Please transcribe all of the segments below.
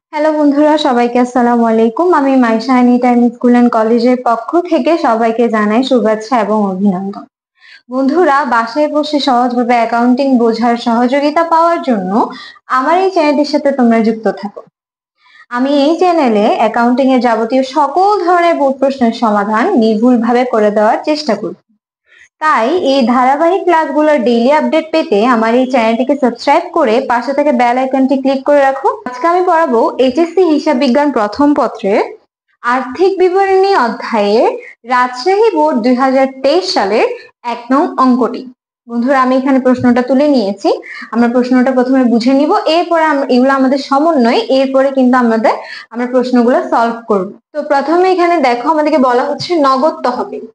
Hello বন্ধুরা, সবাইকে আসসালামু আলাইকুম। আমি Maisha any time school and কলেজের পক্ষ থেকে সবাইকে জানাই শুভেচ্ছা এবং অভিনন্দন। বন্ধুরা, বাসায় বসে সহজভাবে অ্যাকাউন্টিং বোঝার সহযোগিতা পাওয়ার জন্য আমার এই চ্যানেলটির সাথে তোমরা যুক্ত থাকো। আমি এই চ্যানেলে অ্যাকাউন্টিং এর যাবতীয় সকল ধরনের বোর্ড প্রশ্নের সমাধান নির্ভুলভাবে করে দেওয়ার চেষ্টা করি। তাই এই ধারাবাহিক ক্লাসগুলোর ডেইলি আপডেট পেতে আমার এই চ্যানেলটিকে সাবস্ক্রাইব করে পাশে থেকে বেল আইকনটি ক্লিক করে রাখো। আজকে আমি পড়াবো এইচএসসি হিসাব বিজ্ঞান প্রথম পত্রের আর্থিক বিবরণী অধ্যায়ের রাজশাহী বোর্ড 2023 সালের 1 নং অঙ্কটি। বন্ধুরা, আমি এখানে প্রশ্নটা তুলে নিয়েছি। আমরা প্রশ্নটা প্রথমে বুঝে নিব, এরপরে এগুলো আমাদের সমন্বয়, এরপরে কিন্তু আমরা প্রশ্নগুলো সলভ করব। তো প্রথমে এখানে দেখো, আমাদেরকে বলা হচ্ছে নগদ তহবিল।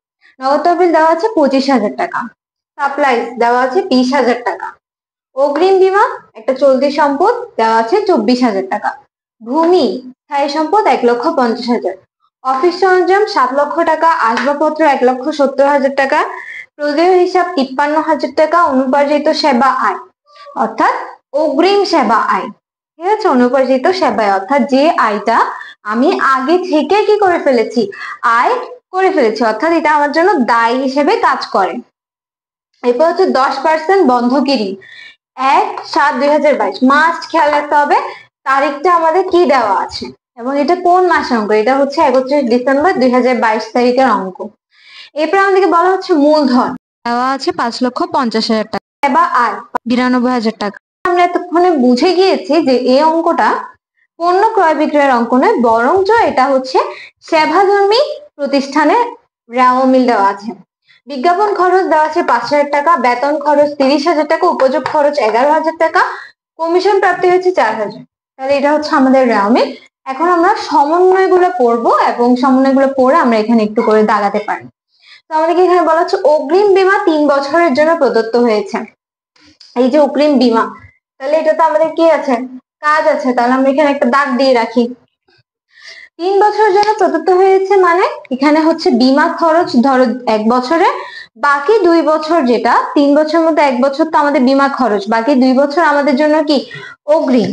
নগদ তহবিল দেওয়া আছে 25,000 টাকা। সাপ্লাইজ দেওয়া আছে 20,000 টাকা। অগ্রিম বীমা একটা চলতি সম্পদ দেওয়া আছে 24,000 টাকা। ভূমি স্থায়ী সম্পদ 1,50,000। অফিস সরঞ্জাম 7 লক্ষ টাকা। আসবাবপত্র 1,70,000 টাকা। প্রদেয় হিসাব 53,000 টাকা। অনুপার্জিত সেবা আয় অর্থাৎ অগ্রিম সেবা আয়, ঠিক আছে, অনুপার্জিত সেবা আয় অর্থাৎ যে আয়টা আমি আগে থেকে কি করে ফেলেছি, আয় করে ফেলেছি, অর্থাৎ এটা আমার জন্য দায় হিসেবে কাজ করে। এরপর হচ্ছে 10% বন্ধকি ঋণ। 1/7/2022 মাস্ট খেয়াল রাখতে হবে তারিখটা আমাদের কি দেওয়া আছে এবং এটা কোন মাসের অঙ্ক। এটা হচ্ছে 31 ডিসেম্বর 2022 তারিখের অঙ্ক। এরপর আমাদেরকে বলা হচ্ছে মূলধন দেওয়া আছে 5,50,000 টাকা। সেবা আয় 92,000 টাকা। আমরা এতক্ষণে বুঝে গিয়েছি যে এই অঙ্কটা পণ্য ক্রয় বিক্রয়ের অঙ্ক নয়, বরঞ্চ এটা হচ্ছে সেবাধর্মী প্রতিষ্ঠানের রেওয়ামিল দেওয়া আছে। বিজ্ঞাপন খরচ দেওয়া আছে 5,000 টাকা। বেতন খরচ 30,000 টাকা। উপযোগ খরচ 11,000 টাকা। কমিশন প্রাপ্তি হচ্ছে 4,000। তাহলে এটা হচ্ছে আমাদের রেওয়ামিল। এখন আমরা সমন্বয় গুলো পড়বো এবং সমন্বয় গুলো পড়ে আমরা এখানে একটু করে দাগাতে পারি। তো আমাদেরকে এখানে বলা হচ্ছে অগ্রিম বীমা 3 বছরের জন্য প্রদত্ত হয়েছে। এই যে অগ্রিম বীমা, তাহলে এটা তো আমাদের কি আছে, কাজ আছে, তাহলে আমরা এখানে একটা দাগ দিয়ে রাখি। 3 বছরের জন্য প্রদত্ত হয়েছে মানে এখানে হচ্ছে বীমা খরচ ধরো 1 বছরে, বাকি 2 বছর, যেটা 3 বছরের মধ্যে 1 বছর তো আমাদের বীমা খরচ, বাকি 2 বছর আমাদের জন্য কি অগ্রিম।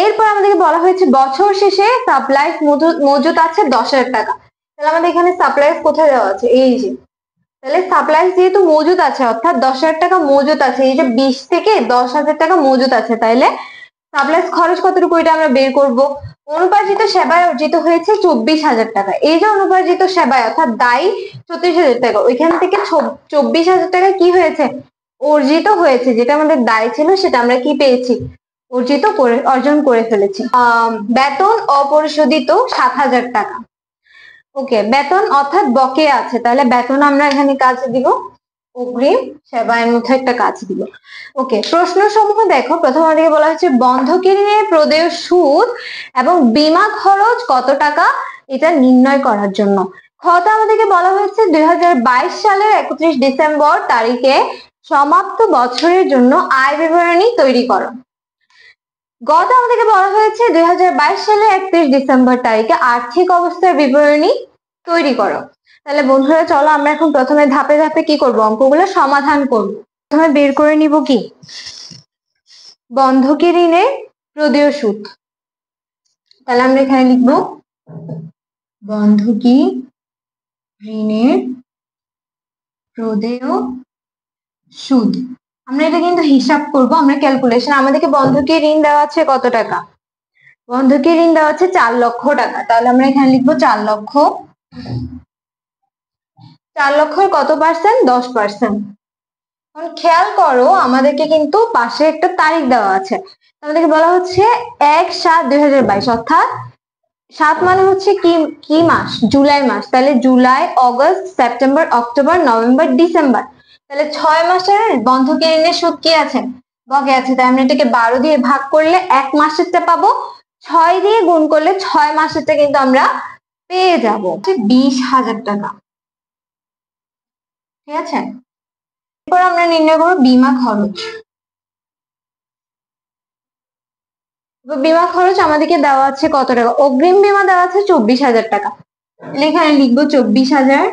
এরপর আমাদেরকে বলা হয়েছে বছর শেষে সাপ্লাইজ মজুত আছে 10,000 টাকা। তাহলে আমাদের এখানে সাপ্লাইজ কোথায় দেওয়া আছে, এই যে, তাহলে সাপ্লাইজ যেহেতু মজুত আছে অর্থাৎ 10,000 টাকা মজুত আছে, এই যে 20 থেকে 10,000 টাকা মজুত আছে, তাইলে সাপ্লাইজ খরচ কতটুকু এটা আমরা বের করব। অনুপার্জিত সেবায় অর্জিত হয়েছে 24,000 টাকা। এই যে অনুপার্জিত সেবায় অর্থাৎ দায়ী 36,000 টাকা, ওইখান থেকে 24,000 টাকা কি হয়েছে, অর্জিত হয়েছে। যেটা আমাদের দায় ছিল সেটা আমরা কি পেয়েছি, অর্জন করে ফেলেছি। বেতন অপরিশোধিত 7,000 টাকা। ওকে, বেতন অর্থাৎ বকেয়া আছে, তাহলে বেতন আমরা এখানে কাজ দিব, অগ্রিম সেবায়ের মধ্যে একটা কাজ দিব। ওকে, প্রশ্ন সমূহ দেখো। প্রথম দিকে বলা হচ্ছে বন্ধকি ঋণের প্রদেয় সুদ এবং বীমা খরচ কত টাকা এটা নির্ণয় করার জন্য। খতে আমাদেরকে বলা হয়েছে 2022 সালের 31 ডিসেম্বর তারিখে সমাপ্ত বছরের জন্য আয় বিবরণী তৈরি করো। গত আমাদেরকে বলা হয়েছে 2022 সালের 31 ডিসেম্বর তারিখে আর্থিক অবস্থার বিবরণী তৈরি করো। তাহলে বন্ধুরা, চলো আমরা এখন প্রথমে ধাপে ধাপে কি করব, অঙ্কগুলো সমাধান করব। প্রথমে বের করে নিব কি, বন্ধকি ঋণের প্রদেয় সুদ। তাহলে আমরা এখানে লিখব বন্ধকি ঋণের প্রদেয় সুদ। আমরা এটা কিন্তু হিসাব করব, আমরা ক্যালকুলেশন। আমাদেরকে বন্ধকি ঋণ দেওয়া আছে কত টাকা, বন্ধকি ঋণ দেওয়া আছে 4 লক্ষ টাকা। তাহলে আমরা এখানে লিখবো 4 লক্ষ। 4 লক্ষের কত পার্সেন্ট, 10%। খেয়াল করো আমাদেরকে কিন্তু পাশে একটা তারিখ দেওয়া আছে, আমাদেরকে বলা হচ্ছে 1/7/2022 অর্থাৎ 7 মানে হচ্ছে কি মাস, জুলাই মাস। তাহলে July, August, September, October, November, December, তাহলে 6 মাসের বন্ধকি ঋণের সুদ কি আছে, বকেয়া আছে। তাই আমরা এটাকে 12 দিয়ে ভাগ করলে 1 মাসেরটা পাবো, 6 দিয়ে গুণ করলে 6 মাসেরটা কিন্তু আমরা পেয়ে যাব 20,000 টাকা, ঠিক আছে। এরপর আমরা নির্ণয় করব বীমা খরচ। বীমা খরচ আমাদেরকে দেওয়া আছে কত টাকা, অগ্রিম বীমা দেওয়া আছে 24,000 টাকা। এখানে লিখবো 24,000।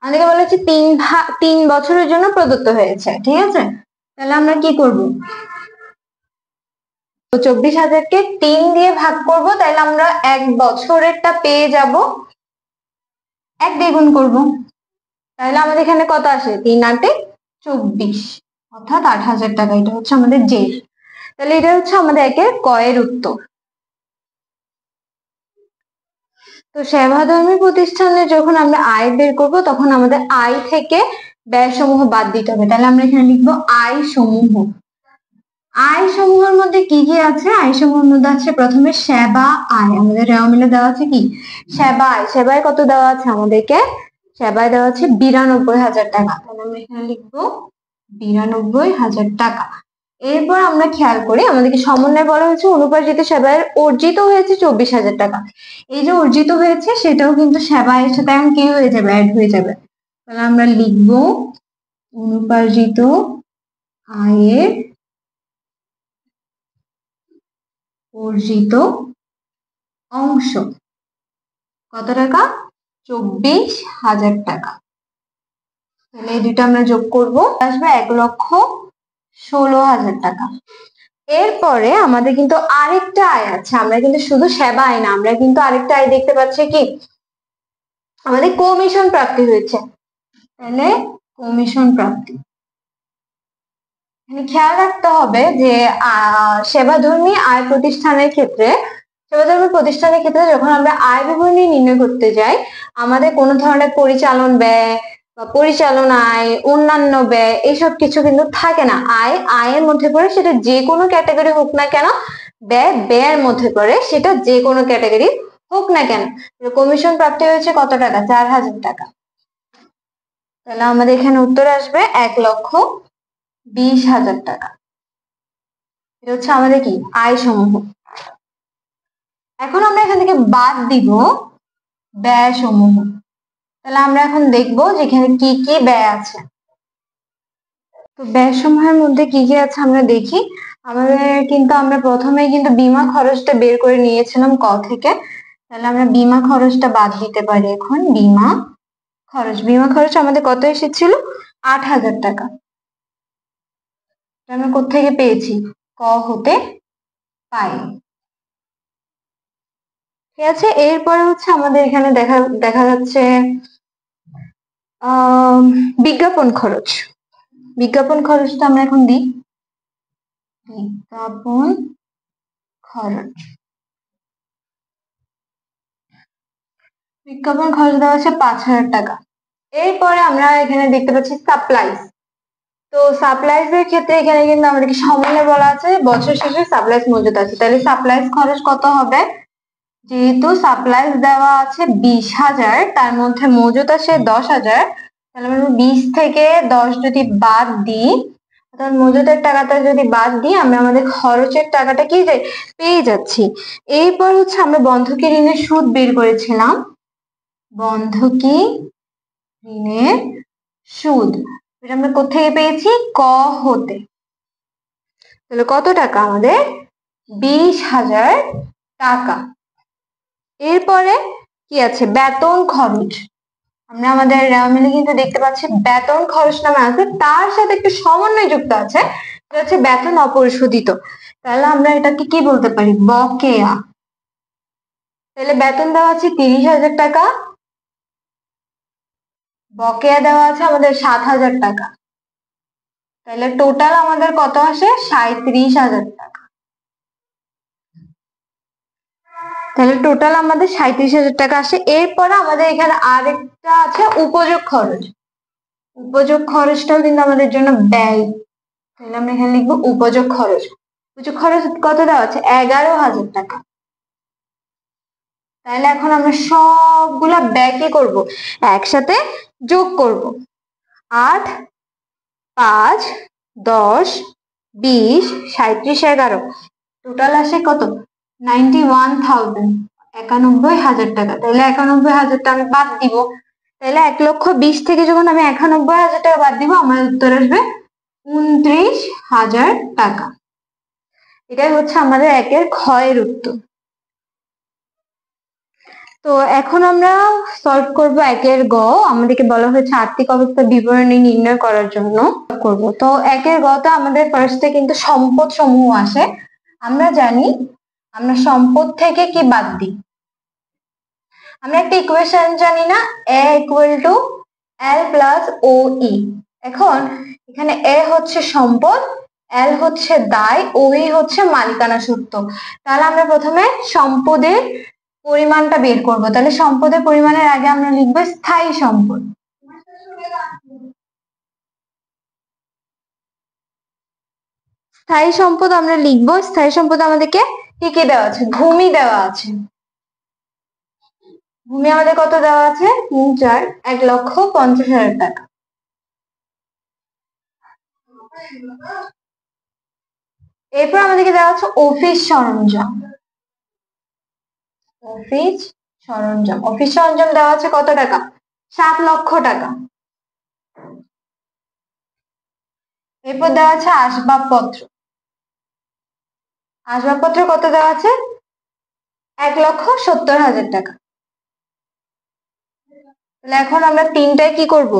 আমাদেরকে বলা হচ্ছে 3 বছরের জন্য প্রদত্ত হয়েছে, ঠিক আছে। তাহলে আমরা কি করব, তো 24,000-কে 3 দিয়ে ভাগ করব, তাহলে আমরা 1 বছরেরটা পেয়ে যাব। 1 দিয়ে গুণ করব, তাহলে আমাদের এখানে কত আসে? 3 8 24, অর্থাৎ 8,000 টাকা। এটা হচ্ছে আমাদের জে। তাহলে এটা হচ্ছে আমাদের একের ক এর উত্তর। তো সেবাধর্মী প্রতিষ্ঠানে যখন আমরা আয় বের করব, তখন আমাদের আয় থেকে ব্যয় সমূহ বাদ দিতে হবে। তাহলে আমরা এখানে লিখবো আয় সমূহ। আয় সমূহের মধ্যে কি কি আছে? আয় সমূহের মধ্যে আছে প্রথমে সেবা আয়। আমাদের রেওয়া মিলে দেওয়া আছে কি? সেবা আয়। সেবায় কত দেওয়া আছে আমাদেরকে? সেবায় দেওয়া আছে 92,000 টাকা। তাহলে আমরা এখানে লিখবো 92,000 টাকা। এরপর আমরা খেয়াল করি, আমাদেরকে সমন্বয় বলা হয়েছে অনুপার্জিত সেবায় অর্জিত হয়েছে 24,000 টাকা। এই যে অর্জিত হয়েছে, সেটাও কিন্তু সেবায়ের সাথে এখন কি হয়ে যাবে? অ্যাড হয়ে যাবে। তাহলে আমরা লিখবো অনুপার্জিত আয়ের অর্জিত অংশ কত টাকা? 24,000 টাকা। তাহলে এই দুটো আমরা যোগ করব, আসবে 1,16,000 টাকা। এরপরে আমাদের কিন্তু আরেকটা আয় আছে। আমরা কিন্তু শুধু সেবা আয় না, আমরা কিন্তু আরেকটা আয় দেখতে পাচ্ছি কি? আমাদের কমিশন প্রাপ্তি হয়েছে। তাহলে কমিশন প্রাপ্তি, খেয়াল রাখতে হবে যে সেবাধর্মী আয় প্রতিষ্ঠানের ক্ষেত্রে, সেবাধর্মী প্রতিষ্ঠানের ক্ষেত্রে যখন আমরা আয় বিবরণী নির্ণয় করতে যাই, আমাদের কোনো ধরনের পরিচালন ব্যয় বা পরিচালন আয়, অন্যান্য ব্যয়, এইসব কিছু কিন্তু থাকে না। আয় আয়ের মধ্যে পড়ে, সেটা যে কোনো ক্যাটাগরি হোক না কেন। ব্যয় ব্যয়ের মধ্যে পড়ে, সেটা যে কোনো ক্যাটাগরি হোক না কেন। কমিশন প্রাপ্তি হয়েছে কত টাকা? 4,000 টাকা। তাহলে আমাদের এখানে উত্তর আসবে 1,20,000 টাকা। এটা হচ্ছে আমাদের কি? আয় সমূহ। এখন আমরা এখান থেকে বাদ দিব ব্যয় সমূহ। তাহলে আমরা এখন দেখবো যে এখানে কি কি ব্যয় আছে। তো ব্যয় সমূহের মধ্যে কি কি আছে আমরা দেখি। আমাদের কিন্তু আমরা প্রথমে কিন্তু বীমা খরচটা বের করে নিয়েছিলাম ক থেকে। তাহলে আমরা বীমা খরচটা বাদ দিতে পারি। এখন বীমা খরচ আমাদের কত এসেছিল? 8,000 টাকা। আমরা কোত্থেকে পেয়েছি? ক হতে পাই। ঠিক আছে। এরপরে হচ্ছে আমাদের এখানে দেখা যাচ্ছে বিজ্ঞাপন খরচটা আমরা এখন দিই। বিজ্ঞাপন খরচ দেওয়া আছে 5,000 টাকা। এরপরে আমরা এখানে দেখতে পাচ্ছি সাপ্লাইজ। তো সাপ্লাইজ এর ক্ষেত্রে এখানে কিন্তু আমাদেরকে সমন্বয় বলা আছে, বছর শেষে সাপ্লাইজ মজুদ আছে। তাহলে সাপ্লাইজ খরচ কত হবে? যেহেতু সাপ্লাইজ দেওয়া আছে 20,000, তার মধ্যে মজুদ আছে 10,000, তাহলে আমরা 20 থেকে 10 যদি বাদ দিই, অর্থাৎ মজুদের টাকাটা যদি বাদ দিই, আমরা আমাদের খরচের টাকাটা কি পেয়ে যাচ্ছি। এরপর হচ্ছে আমরা বন্ধকি ঋণের সুদ বের করেছিলাম। বন্ধকি ঋণের সুদ এটা আমরা কোথেকে পেয়েছি? ক হতে। তাহলে কত টাকা? আমাদের 20,000 টাকা। এরপরে কি আছে? বেতন খরচ। আমরা আমাদের মিলে কিন্তু দেখতে পাচ্ছি বেতন খরচ নামে আছে, তার সাথে একটু সমন্বয় যুক্ত আছে, এটা হচ্ছে বেতন অপরিশোধিত। তাহলে আমরা এটাকে কি বলতে পারি? বকেয়া। তাহলে বেতন দেওয়া আছে 30,000 টাকা, বকেয়া দেওয়া আছে আমাদের 7,000 টাকা। তাহলে টোটাল আমাদের কত আসে? 37,000 টাকা। তাহলে টোটাল আমাদের 37,000 টাকা আসে। এরপরে আমাদের এখানে আরেকটা আছে উপযোগ খরচ। উপযোগ খরচটাও কিন্তু আমাদের জন্য ব্যয়। তাহলে আমরা এখানে লিখবো উপযোগ খরচ কত দেওয়া আছে? 11,000 টাকা। তাহলে এখন আমরা সবগুলা ব্যয় কি করবো? একসাথে যোগ করব। 8, 5, 10, 20, 37, 11, টোটাল আসে কত? 91,000, 91,000 টাকা। তাহলে 91,000 টাকা আমি বাদ দিব। তাহলে 1,20,000 থেকে যখন আমি 91,000 টাকা বাদ দিব, আমার উত্তর আসবে 29,000 টাকা। এটাই হচ্ছে আমাদের একের ক্ষয়ের উত্তর। তো এখন আমরা সলভ করব একের গ। আমাদেরকে বলা হয়েছে আর্থিক অবস্থা বিবরণী নির্ণয় করার জন্য করব। তো একের গতে আমাদের ফার্স্টে কিন্তু সম্পদ সমূহ আসে। আমরা জানি আমরা সম্পদ থেকে কি বাদ দিই, আমরা একটা ইকুয়েশন জানি না, a equal to l plus ও ই। এখন এখানে a হচ্ছে সম্পদ, l হচ্ছে দায়, ও ই হচ্ছে মালিকানা সত্ত্ব। তাহলে আমরা প্রথমে সম্পদের পরিমাণটা বের করব। তাহলে সম্পদের পরিমাণের আগে আমরা লিখবো স্থায়ী সম্পদ। স্থায়ী সম্পদ আমরা লিখবো, স্থায়ী সম্পদ আমাদেরকে কি কি দেওয়া আছে, ভূমি দেওয়া আছে। ভূমি আমাদের কত দেওয়া আছে, 1,50,000 টাকা। এরপর আমাদেরকে দেওয়া আছে অফিস সরঞ্জাম। অফিস সরঞ্জাম, অফিস সরঞ্জাম দেওয়া আছে কত টাকা, 7 লক্ষ টাকা। এরপর দেওয়া আছে আসবাবপত্র। আসবাবপত্র কত দেওয়া আছে, 1,70,000 টাকা। তাহলে এখন আমরা তিনটায় কি করব,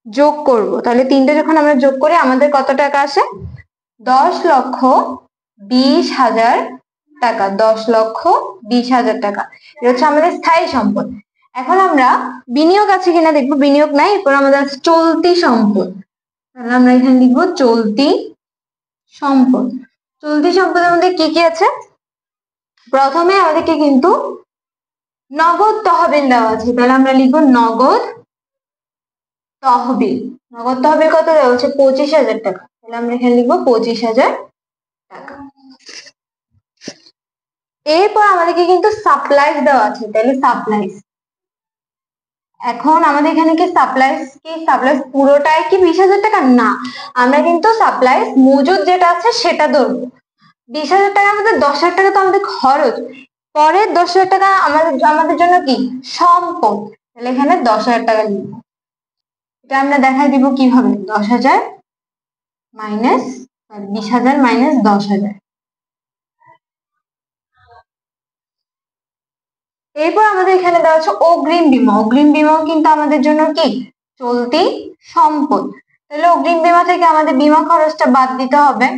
যোগ করব। তাহলে তিনটে যখন আমরা যোগ করি আমাদের কত টাকা আসে, 10,20,000 টাকা। 10,20,000 টাকা, এটা হচ্ছে আমাদের স্থায়ী সম্পদ। এখন আমরা বিনিয়োগ আছে কিনা দেখবো, বিনিয়োগ নাই। এরপর আমাদের আছে চলতি সম্পদ। তাহলে আমরা এখানে লিখবো চলতি সম্পদ। চলতি সম্পদের মধ্যে কি কি আছে, প্রথমে আমাদেরকে কিন্তু নগদ তহবিল দেওয়া আছে। তাহলে আমরা লিখবো নগদ তহবিল। নগদ তহবিল কত দেওয়া হচ্ছে, 25,000 টাকা। তাহলে আমরা এখানে লিখবো 25,000 টাকা। এরপর আমাদেরকে কিন্তু সাপ্লাইজ দেওয়া আছে। তাহলে সাপ্লাইজ, এখন আমাদের এখানে কি সাপ্লাইজ পুরোটাই কি 20,000 টাকা, না, আমরা কিন্তু সাপ্লাইজ মজুদ যেটা আছে সেটা ধরবো। 20,000 টাকার মধ্যে 10,000 টাকা তো আমাদের খরচ, পরের 10,000 টাকা আমাদের জন্য কি সম্পদ। তাহলে এখানে 10,000 টাকা লিখবো। এটা আমরা দেখাই দিব কিভাবে, 10,000 মাইনাস 20,000 মাইনাস 10,000। এরপর আমাদের এখানে দেওয়া আছে অগ্রিম বীমা। অগ্রিম বীমাও কিন্তু আমাদের জন্য কি চলতি সম্পদ। তাহলে অগ্রিম বীমা থেকে আমাদের বীমা খরচটা বাদ দিতে হবে।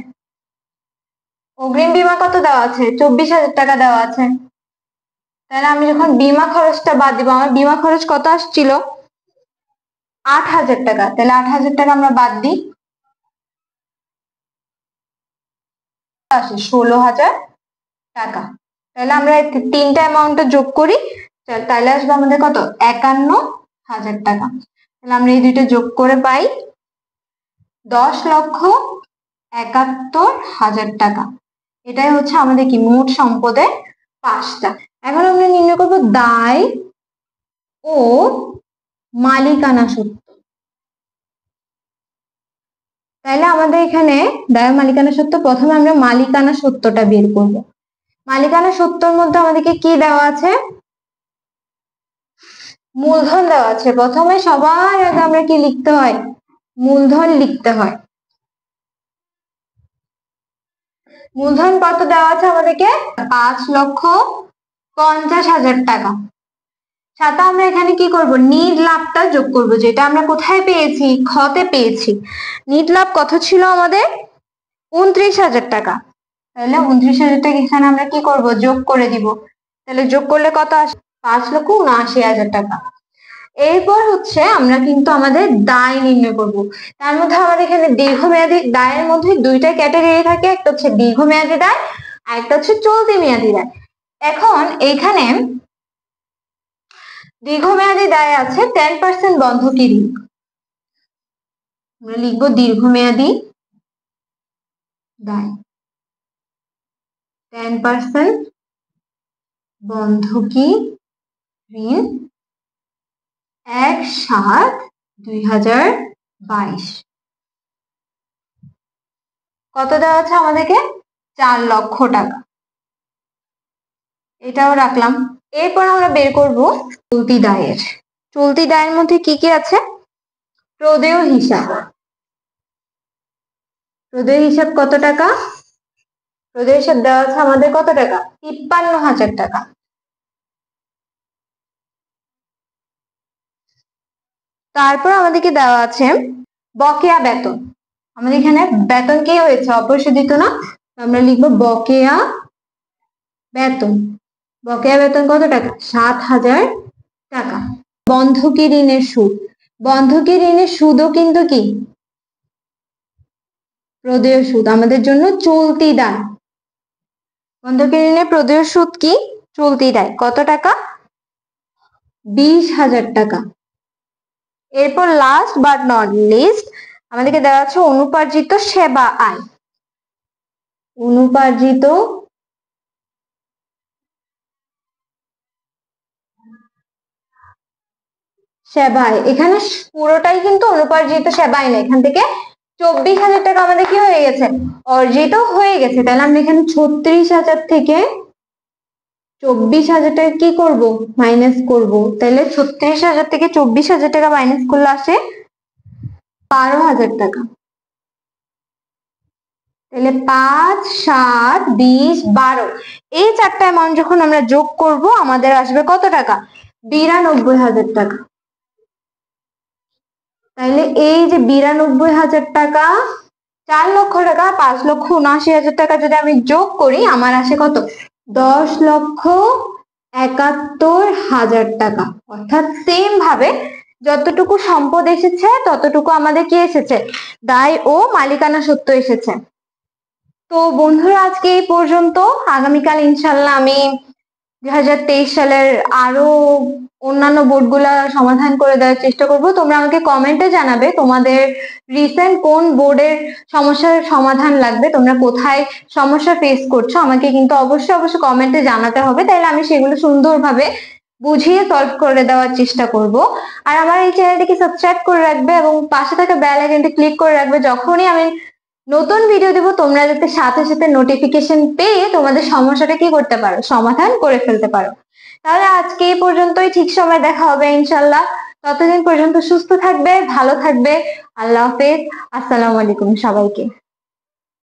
অগ্রিম বীমা কত দেওয়া আছে, 24,000 টাকা দেওয়া আছে। তাহলে আমি যখন বীমা খরচটা বাদ দিব, আমার বীমা খরচ কত আসছিল, 8,000 টাকা। তাহলে 8,000 টাকা আমরা বাদ দিই, আসে 16,000 টাকা। তাহলে আমরা তিনটা অ্যামাউন্টটা যোগ করি, তাহলে আসবে আমাদের কত, 51,000 টাকা। তাহলে আমরা এই দুইটা যোগ করে পাই 10,71,000 টাকা। এটাই হচ্ছে আমাদের কি মোট সম্পদের পাঁচটা। এখন আমরা নির্ণয় করব দায় ও মালিকানা সত্ত্ব। তাহলে আমাদের এখানে দায় ও মালিকানা সত্ত্ব, প্রথমে আমরা মালিকানা সত্ত্বটা বের করব। মালিকানা সত্ত্বর মধ্যে আমাদেরকে কি দেওয়া আছে, মূলধন দেওয়া আছে। প্রথমে সবার আগে আমরা কি লিখতে হয়, মূলধন লিখতে হয়। মূলধন কত দেওয়া আছে আমাদেরকে, 5,50,000 টাকা। সাথে আমরা এখানে কি করব, নিট লাভটা যোগ করব, যেটা আমরা কোথায় পেয়েছি, খতে পেয়েছি। নিট লাভ কত ছিল আমাদের, 29,000 টাকা। তাহলে 29,000 টাকা এখানে আমরা কি করব, যোগ করে দিব। তাহলে যোগ করলে কত আসে, 5,79,000 টাকা। এরপর হচ্ছে আমরা কিন্তু আমাদের দায় নির্ণয় করব। তার মধ্যে আমাদের এখানে দীর্ঘমেয়াদী দায়ের মধ্যে দুইটা ক্যাটাগরি থাকে, একটা হচ্ছে দীর্ঘমেয়াদী দায় আর একটা হচ্ছে চলতি মেয়াদী দায়। এখন এইখানে দীর্ঘমেয়াদী দায় আছে 10% বন্ধকি ঋণ। আমরা লিখবো দীর্ঘমেয়াদী দায় 10% বন্ধকি ঋণ 1/7/2022। কত দেওয়া আছে আমাদেরকে, 4 লক্ষ টাকা। এটাও রাখলাম। এরপর আমরা বের করব চলতি দায়ের। চলতি দায়ের মধ্যে কি কি আছে, প্রদেয় হিসাব। প্রদেয় হিসাব কত টাকা, প্রদেয় হিসাব দেওয়া আছে আমাদের কত টাকা, 53,000 টাকা। তারপর আমাদেরকে দেওয়া আছে বকেয়া বেতন। আমাদের এখানে বেতন কি হয়েছে, অপ্রশোধিত না, আমরা লিখবো বকেয়া বেতন। বকেয়া বেতন কত টাকা? 7,000 টাকা। বন্ধকি ঋণের সুদ, বন্ধকি ঋণের সুদও কিন্তু কি প্রদেয় সুদ, আমাদের জন্য চলতি দায়। বন্ধকি ঋণের প্রদেয় সুদ কি? চলতি দায়। কত টাকা? 20,000 টাকা। এরপর লাস্ট বাট নট লিস্ট আমাদেরকে দেওয়া আছে অনুপার্জিত সেবা আয়। অনুপার্জিত সেবায়, এখানে পুরোটাই কিন্তু অনুপার্জিত সেবায় না, এখান থেকে 24,000 টাকা আমাদের কি হয়ে গেছে? অর্জিত হয়ে গেছে। তাহলে আমরা এখানে 36,000 থেকে 24,000 টাকা কি করব? মাইনাস করব। তাহলে 36,000 থেকে 24,000 টাকা মাইনাস করলে আসে 12,000 টাকা। তাহলে 5, 7, 20, 12 এই চারটা অ্যামাউন্ট যখন আমরা যোগ করব আমাদের আসবে কত টাকা? 92,000 টাকা। তাহলে এই যে 92,000 টাকা, 4 লক্ষ টাকা, 5,79,000 টাকা যদি আমি যোগ করি আমার আসে কত? 10,71,000 টাকা। অর্থাৎ সেম ভাবে যতটুকু সম্পদ এসেছে ততটুকু আমাদের কি এসেছে? দায় ও মালিকানা সত্ত্ব এসেছে। তো বন্ধুরা আজকে এই পর্যন্ত। আগামীকাল ইনশাল্লাহ আমি 2023 সালের আরো অন্যান্য বোর্ডগুলা সমাধান করে দেওয়ার চেষ্টা করব। তোমরা আমাকে কমেন্টে জানাবে তোমাদের রিসেন্ট কোন বোর্ডের সমস্যার সমাধান লাগবে, তোমরা কোথায় সমস্যা ফেস করছো আমাকে কিন্তু অবশ্যই কমেন্টে জানাতে হবে, তাহলে আমি সেগুলো সুন্দরভাবে বুঝিয়ে সলভ করে দেওয়ার চেষ্টা করব। আর আমার এই চ্যানেলটিকে সাবস্ক্রাইব করে রাখবে এবং পাশে থাকা বেল আইকনটি ক্লিক করে রাখবে, যখনই আমি নতুন ভিডিও দেবো তোমরা যাতে সাথে সাথে নোটিফিকেশন পেয়ে তোমাদের সমস্যাটা কি করতে পারো? সমাধান করে ফেলতে পারো। তাহলে আজকে এই পর্যন্তই, ঠিক সময় দেখা হবে ইনশাল্লাহ। ততদিন পর্যন্ত সুস্থ থাকবে, ভালো থাকবে। আল্লাহ হাফেজ। আসসালামু আলাইকুম সবাইকে।